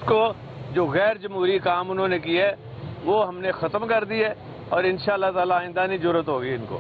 کو جو غیر جمہوری کام انہوں نے کیا ہے وہ ہم نے ختم کر دی ہے اور انشاءاللہ تعالی آئندہ نہیں ضرورت ہوگی ان کو.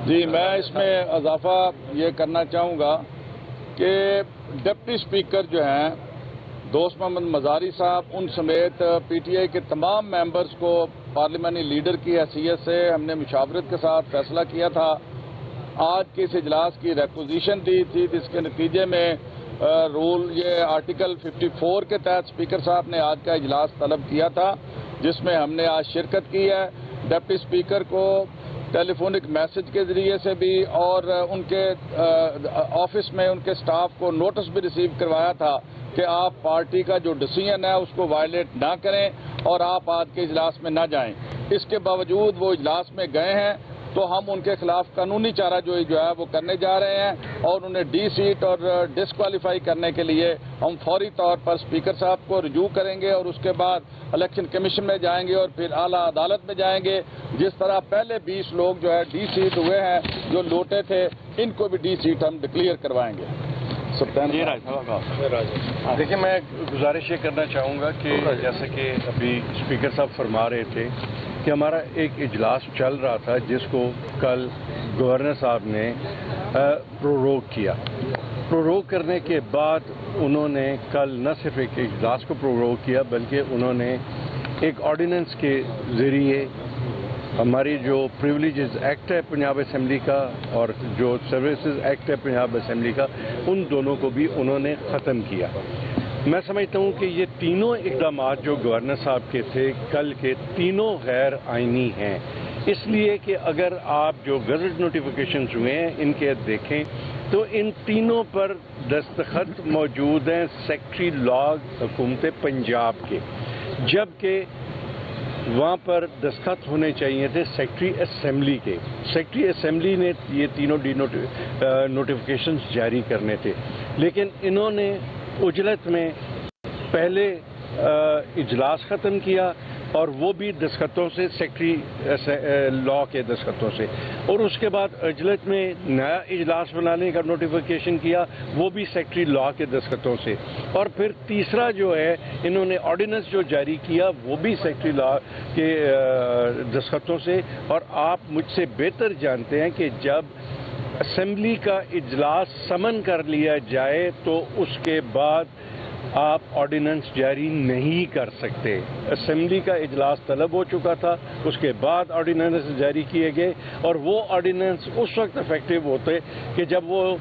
جی میں اس میں اضافہ یہ کرنا چاہوں گا کہ ڈپٹی اسپیکر جو ہیں دوست محمد مزاری صاحب ان سمیت پی ٹی آئی کے تمام ممبرز کو پارلیمانی لیڈر کی حیثیت سے ہم نے مشاورت کے ساتھ فیصلہ کیا تھا. آج کے اس اجلاس کی ریکوزیشن دی تھی جس کے نتیجے میں رول یہ آرٹیکل 54 کے تحت اسپیکر صاحب نے آج کا اجلاس طلب کیا تھا جس میں ہم نے آج شرکت کی ہے. ڈپٹی اسپیکر کو ٹیلی فونک میسج کے ذریعے سے بھی اور ان کے آفس میں ان کے سٹاف کو نوٹس بھی ریسیو کروایا تھا کہ آپ پارٹی کا جو ڈیسیژن ہے اس کو وائلیٹ نہ کریں اور آپ آج کے اجلاس میں نہ جائیں. اس کے باوجود وہ اجلاس میں گئے ہیں تو ہم ان کے خلاف قانونی چارہ جو ہے وہ کرنے جا رہے ہیں اور انہیں ڈی سیٹ اور ڈسکوالیفائی کرنے کے لیے ہم فوری طور پر اسپیکر صاحب کو رجوع کریں گے اور اس کے بعد الیکشن کمیشن میں جائیں گے اور پھر اعلیٰ عدالت میں جائیں گے. جس طرح پہلے 20 لوگ جو ہے ڈی سیٹ ہوئے ہیں جو لوٹے تھے ان کو بھی ڈی سیٹ ہم ڈکلیئر کروائیں گے. دیکھیں میں گزارش یہ کرنا چاہوں گا کہ جیسا کہ ابھی اسپیکر صاحب فرما رہے تھے کہ ہمارا ایک اجلاس چل رہا تھا جس کو کل گورنر صاحب نے پروروگ کیا. پروروگ کرنے کے بعد انہوں نے کل نہ صرف ایک اجلاس کو پروروگ کیا بلکہ انہوں نے ایک آرڈیننس کے ذریعے ہماری جو پریولیجز ایکٹ ہے پنجاب اسمبلی کا اور جو سروسز ایکٹ ہے پنجاب اسمبلی کا ان دونوں کو بھی انہوں نے ختم کیا. میں سمجھتا ہوں کہ یہ تینوں اقدامات جو گورنر صاحب کے تھے کل کے تینوں غیر آئینی ہیں. اس لیے کہ اگر آپ جو گزٹ نوٹیفیکیشنز ہوئے ہیں ان کے دیکھیں تو ان تینوں پر دستخط موجود ہیں سیکٹری لاء حکومت پنجاب کے، جبکہ وہاں پر دستخط ہونے چاہیے تھے سیکٹری اسمبلی کے. سیکٹری اسمبلی نے یہ تینوں نوٹیفیکیشنز جاری کرنے تھے لیکن انہوں نے عجلت میں پہلے اجلاس ختم کیا اور وہ بھی دستخطوں سے سیکٹری لاء کے دستخطوں سے، اور اس کے بعد عجلت میں نیا اجلاس بنانے کا نوٹیفیکیشن کیا وہ بھی سیکٹری لاء کے دستخطوں سے، اور پھر تیسرا جو ہے انہوں نے آرڈیننس جو جاری کیا وہ بھی سیکٹری لاء کے دستخطوں سے. اور آپ مجھ سے بہتر جانتے ہیں کہ جب اسمبلی کا اجلاس سمن کر لیا جائے تو اس کے بعد آپ آرڈیننس جاری نہیں کر سکتے. اسمبلی کا اجلاس طلب ہو چکا تھا، اس کے بعد آرڈیننس جاری کیے گئے اور وہ آرڈیننس اس وقت افیکٹو ہوتے کہ جب وہ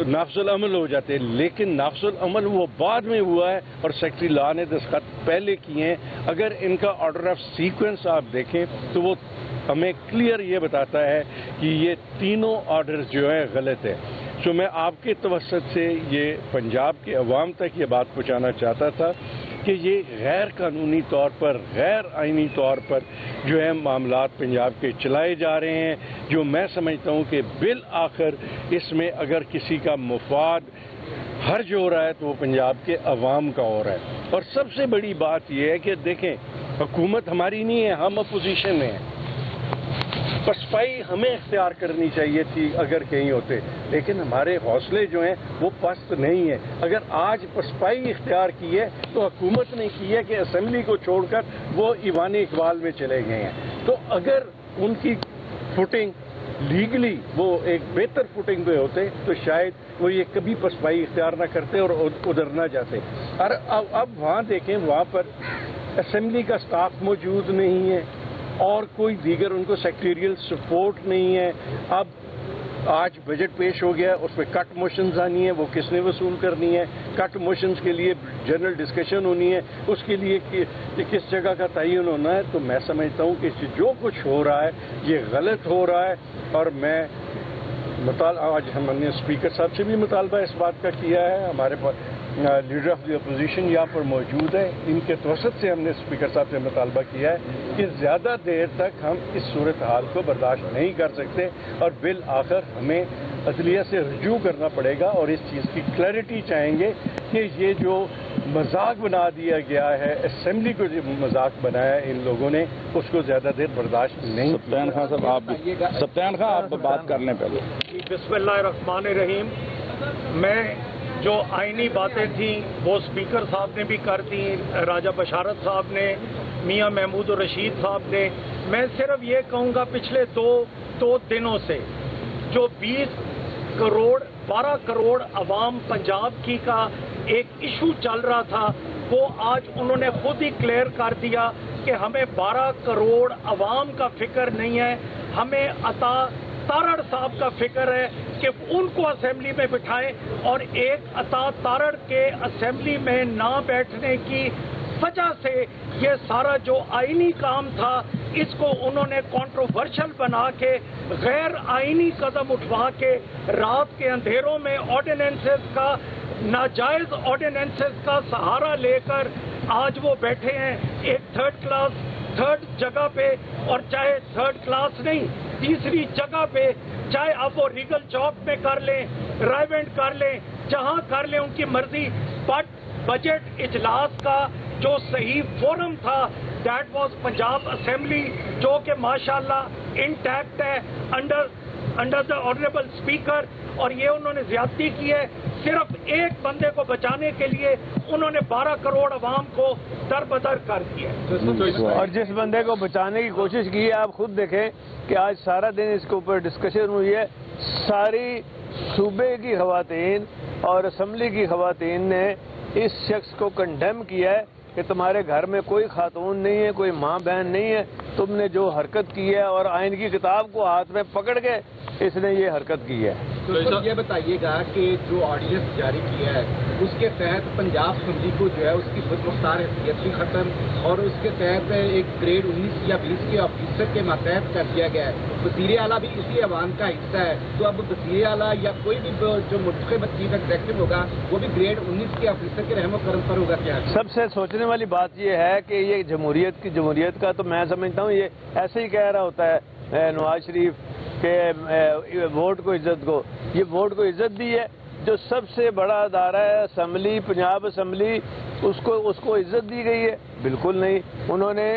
نافذ العمل ہو جاتے، لیکن نافذ العمل وہ بعد میں ہوا ہے اور سیکٹری لاء نے دستخط پہلے کیے ہیں. اگر ان کا آرڈر آف سیکوینس آپ دیکھیں تو وہ ہمیں کلیئر یہ بتاتا ہے کہ یہ تینوں آرڈرز جو ہیں غلط ہیں. تو میں آپ کے توسط سے یہ پنجاب کے عوام تک یہ بات پہنچانا چاہتا تھا کہ یہ غیر قانونی طور پر غیر آئینی طور پر جو ہے معاملات پنجاب کے چلائے جا رہے ہیں، جو میں سمجھتا ہوں کہ بالآخر اس میں اگر کسی کا مفاد حرج ہو رہا ہے تو وہ پنجاب کے عوام کا ہو رہا ہے. اور سب سے بڑی بات یہ ہے کہ دیکھیں حکومت ہماری نہیں ہے، ہم اپوزیشن میں ہیں. پسپائی ہمیں اختیار کرنی چاہیے تھی اگر کہیں ہوتے، لیکن ہمارے حوصلے جو ہیں وہ پست نہیں ہیں. اگر آج پسپائی اختیار کی ہے تو حکومت نے کی ہے کہ اسمبلی کو چھوڑ کر وہ ایوان اقبال میں چلے گئے ہیں. تو اگر ان کی فوٹنگ لیگلی وہ ایک بہتر فوٹنگ پہ ہوتے تو شاید وہ یہ کبھی پسپائی اختیار نہ کرتے اور ادھر نہ جاتے. اور اب وہاں دیکھیں وہاں پر اسمبلی کا سٹاف موجود نہیں ہے اور کوئی دیگر ان کو سیکٹریل سپورٹ نہیں ہے. اب آج بجٹ پیش ہو گیا، اس پہ کٹ موشنز آنی ہے، وہ کس نے وصول کرنی ہے؟ کٹ موشنز کے لیے جنرل ڈسکشن ہونی ہے، اس کے لیے کس جگہ کا تعین ہونا ہے. تو میں سمجھتا ہوں کہ جو کچھ ہو رہا ہے یہ غلط ہو رہا ہے. اور میں آج ہم نے اسپیکر صاحب سے بھی مطالبہ اس بات کا کیا ہے، ہمارے پاس لیڈر آف دی اپوزیشن یہاں پر موجود ہے، ان کے توسط سے ہم نے اسپیکر صاحب سے مطالبہ کیا ہے کہ زیادہ دیر تک ہم اس صورتحال کو برداشت نہیں کر سکتے اور بالآخر ہمیں عدلیہ سے رجوع کرنا پڑے گا اور اس چیز کی کلیئرٹی چاہیں گے کہ یہ جو مذاق بنا دیا گیا ہے، اسمبلی کو جو مذاق بنایا ہے ان لوگوں نے، اس کو زیادہ دیر برداشت نہیں. سبطین خان صاحب سبطین خان آپ بات کر لیں پہلے. بسم اللہ الرحمن الرحیم. میں جو آئینی باتیں تھیں وہ اسپیکر صاحب نے بھی کر دی، راجہ بشارت صاحب نے، میاں محمود الرشید صاحب نے. میں صرف یہ کہوں گا پچھلے دو دنوں سے جو 12 کروڑ عوام پنجاب کی کا ایک ایشو چل رہا تھا، وہ آج انہوں نے خود ہی کلیئر کر دیا کہ ہمیں 12 کروڑ عوام کا فکر نہیں ہے، ہمیں عطا تارڑ صاحب کا فکر ہے کہ ان کو اسمبلی میں بٹھائیں. اور ایک عطا تارڑ کے اسمبلی میں نہ بیٹھنے کی وجہ سے یہ سارا جو آئینی کام تھا اس کو انہوں نے کنٹروورشل بنا کے غیر آئینی قدم اٹھوا کے رات کے اندھیروں میں آرڈیننسز کا، ناجائز آرڈیننسز کا سہارا لے کر آج وہ بیٹھے ہیں ایک تھرڈ جگہ پہ. اور چاہے تھرڈ کلاس نہیں، تیسری جگہ پہ، چاہے آپ وہ ریگل چوک میں کر لیں، رائیونٹ کر لیں، جہاں کر لیں ان کی مرضی. بٹ بجٹ اجلاس کا جو صحیح فورم تھا دیٹ واز پنجاب اسمبلی، جو کہ ماشاءاللہ انٹیکٹ ہے انڈر دا آنریبل اسپیکر. اور یہ انہوں نے زیادتی کی ہے، صرف ایک بندے کو بچانے کے لیے انہوں نے 12 کروڑ عوام کو دربدر کر دیا. اور جس بندے کو بچانے کی کوشش کی ہے، آپ خود دیکھیں کہ آج سارا دن اس کے اوپر ڈسکشن ہوئی ہے. ساری صوبے کی خواتین اور اسمبلی کی خواتین نے اس شخص کو کنڈیم کیا ہے کہ تمہارے گھر میں کوئی خاتون نہیں ہے، کوئی ماں بہن نہیں ہے، تم نے جو حرکت کی ہے اور آئین کی کتاب کو ہاتھ میں پکڑ کے اس نے یہ حرکت کی ہے. تو یہ بتائیے گا کہ جو آرڈیننس جاری کیا ہے اس کے تحت پنجاب اسمبلی کو جو ہے اس کی خود مختار حیثیت بھی ختم، اور اس کے تحت ایک گریڈ 19 یا 20 کے آفیسر کے ماتحت کر دیا گیا ہے. وزیر اعلیٰ بھی اسی عوام کا حصہ ہے، تو اب وزیر اعلیٰ یا کوئی بھی جو منتخب چیف ایگزیکٹو ہوگا وہ بھی گریڈ 19 کے آفیسر کے رحم و کرم پر ہوگا. کیا سب سے سوچنے والی بات یہ ہے کہ یہ جمہوریت کا تو میں سمجھتا ہوں یہ ایسے ہی کہہ رہا ہوتا ہے نواز شریف کہ ووٹ کو عزت کو. یہ ووٹ کو عزت دی ہے، جو سب سے بڑا ادارہ ہے اسمبلی، پنجاب اسمبلی، اس کو عزت دی گئی ہے؟ بالکل نہیں. انہوں نے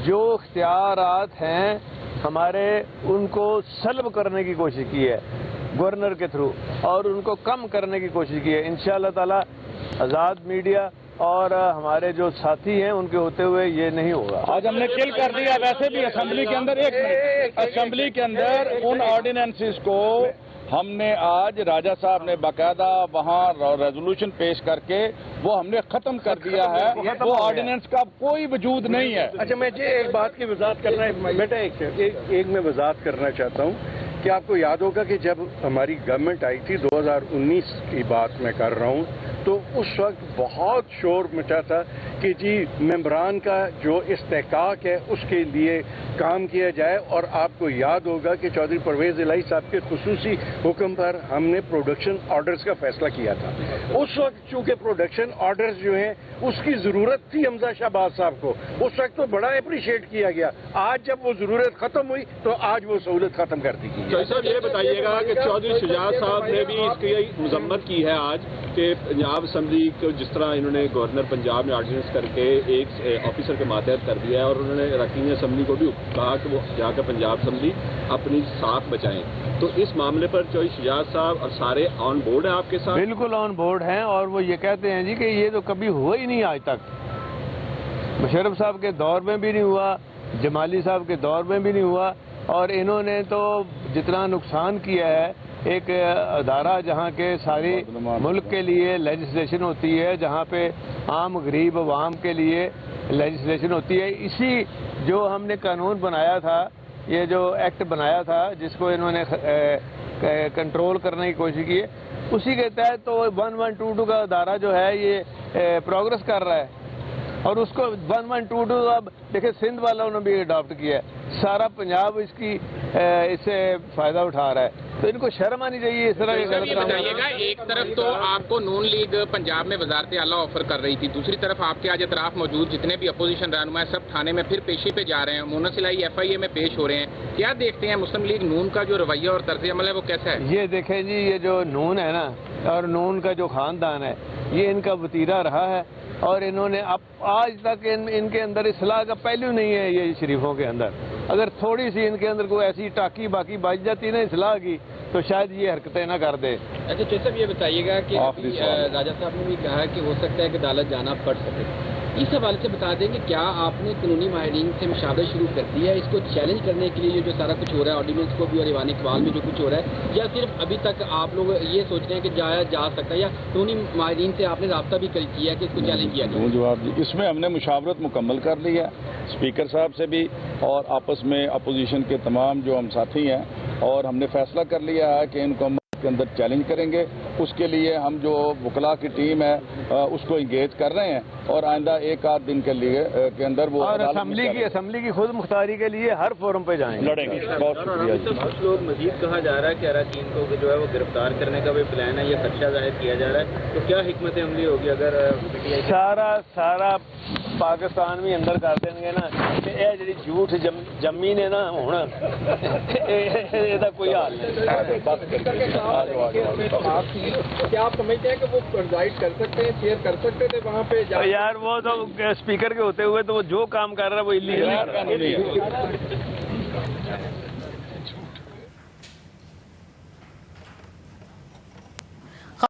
جو اختیارات ہیں ہمارے ان کو سلب کرنے کی کوشش کی ہے گورنر کے تھرو، اور ان کو کم کرنے کی کوشش کی ہے. انشاءاللہ تعالی آزاد میڈیا اور ہمارے جو ساتھی ہیں ان کے ہوتے ہوئے یہ نہیں ہوگا. آج ہم نے کل کر دیا. ویسے بھی اسمبلی کے اندر اسمبلی کے اندر ان آرڈیننسز کو ہم نے آج راجہ صاحب نے باقاعدہ وہاں ریزولوشن پیش کر کے وہ ہم نے ختم کر دیا ہے. وہ آرڈیننس کا کوئی وجود نہیں ہے. اچھا، میں ایک بات کی وضاحت کرنا ہے بیٹا، ایک میں وضاحت کرنا چاہتا ہوں کہ آپ کو یاد ہوگا کہ جب ہماری گورنمنٹ آئی تھی 2019 کی بات میں کر رہا ہوں، تو اس وقت بہت شور مچا تھا کہ جی ممبران کا جو استحقاق ہے اس کے لیے کام کیا جائے. اور آپ کو یاد ہوگا کہ چودھری پرویز الہی صاحب کے خصوصی حکم پر ہم نے پروڈکشن آرڈرز کا فیصلہ کیا تھا. اس وقت چونکہ پروڈکشن آرڈرز جو ہیں اس کی ضرورت تھی حمزہ شہباز صاحب کو، اس وقت تو بڑا اپریشیٹ کیا گیا. آج جب وہ ضرورت ختم ہوئی تو آج وہ سہولت ختم کر دی گئی. چودھری صاحب یہ بتائیے گا کہ چودھری شجاعت صاحب نے بھی اس کی مذمت کی ہے آج کہ پنجاب اسمبلی کو جس طرح انہوں نے گورنر پنجاب نے آرڈیننس کر کے ایک آفیسر کے ماتحت کر دیا ہے، اور انہوں نے اراکین اسمبلی کو بھی کہا کہ وہ جا کر پنجاب اسمبلی اپنی ساتھ بچائیں. تو اس معاملے پر چودھری شجاعت صاحب اور سارے آن بورڈ ہیں آپ کے ساتھ؟ بالکل آن بورڈ ہیں، اور وہ یہ کہتے ہیں جی کہ یہ تو کبھی ہوا ہی نہیں آج تک. مشرف صاحب کے دور میں بھی نہیں ہوا، جمالی صاحب کے دور میں بھی نہیں ہوا. اور انہوں نے تو جتنا نقصان کیا ہے، ایک ادارہ جہاں کے ساری ملک کے لیے لیجسلیشن ہوتی ہے، جہاں پہ عام غریب عوام کے لیے لیجسلیشن ہوتی ہے. اسی جو ہم نے قانون بنایا تھا، یہ جو ایکٹ بنایا تھا جس کو انہوں نے کنٹرول کرنے کی کوشش کی ہے، اسی کے تحت تو 1122 کا ادارہ جو ہے یہ پروگرس کر رہا ہے. اور اس کو 1122 اب دیکھیں سندھ والوں نے بھی اڈاپٹ کیا ہے، سارا پنجاب اس سے فائدہ اٹھا رہا ہے. تو ان کو شرم آنی چاہیے اس طرح. یہ بتائیے گا، ایک طرف تو آپ کو نون لیگ پنجاب میں وزارت اعلیٰ آفر کر رہی تھی، دوسری طرف آپ کے آج اطراف موجود جتنے بھی اپوزیشن رہنما سب تھانے میں پھر پیشی پہ جا رہے ہیں، مونس الہی FIA میں پیش ہو رہے ہیں. کیا دیکھتے ہیں مسلم لیگ نون کا جو رویہ اور طرز عمل ہے وہ کیسا ہے؟ یہ دیکھیں جی، یہ جو نون ہے نا، اور نون کا جو خاندان ہے، یہ ان کا وتیرہ رہا ہے. اور انہوں نے اب آج تک ان کے اندر اصلاح کا پہلو نہیں ہے. یہ شریفوں کے اندر اگر تھوڑی سی ان کے اندر کوئی ایسی ٹاکی باقی بچ جاتی نا اصلاح کی، تو شاید یہ حرکتیں نہ کر دے. اچھا چوہدری صاحب یہ بتائیے گا کہ راجہ صاحب نے بھی کہا کہ ہو سکتا ہے کہ عدالت جانا پڑ سکے. اس حوالے سے بتا دیں کہ کیا آپ نے قانونی ماہرین سے مشاورت شروع کر دی ہے اس کو چیلنج کرنے کے لیے جو سارا کچھ ہو رہا ہے آرڈیننس کو بھی اور ایوان اقبال میں جو کچھ ہو رہا ہے, یا صرف ابھی تک آپ لوگ یہ سوچ رہے ہیں کہ جایا جا سکتا ہے, یا قانونی ماہرین سے آپ نے رابطہ بھی کیا ہے کہ اس کو چیلنج کیا جائے؟ جواب جی, اس میں ہم نے مشاورت مکمل کر لی ہے اسپیکر صاحب سے بھی اور آپس میں اپوزیشن کے تمام جو ہم ساتھی ہیں, اور ہم نے فیصلہ کر لیا ہے کہ ان کو کے اندر چیلنج کریں گے. اس کے لیے ہم جو وکلاء کی ٹیم ہے اس کو انگیج کر رہے ہیں, اور آئندہ ایک آدھ دن کے لیے کے اندر وہ اور اسمبلی کی خود مختاری کے لیے ہر فورم پہ جائیں لڑیں گے. بہت شکریہ. کچھ لوگ مزید کہا جا رہا ہے کہ اراکین کو جو ہے وہ گرفتار کرنے کا بھی پلان ہے, یہ خدشہ ظاہر کیا جا رہا ہے, تو کیا حکمت عملی ہوگی اگر سارا پاکستان بھی اندر کر دیں گے نا کہ یہ جی جھوٹ جمی نے نا ہونا یہ کوئی حال نہیں. کیا آپ سمجھتے ہیں کہ وہ پرزائڈ کر سکتے ہیں, چیئر کر سکتے تھے وہاں پہ؟ یار وہ تو اسپیکر کے ہوتے ہوئے تو وہ جو کام کر رہا ہے وہ ایلیگل ہے.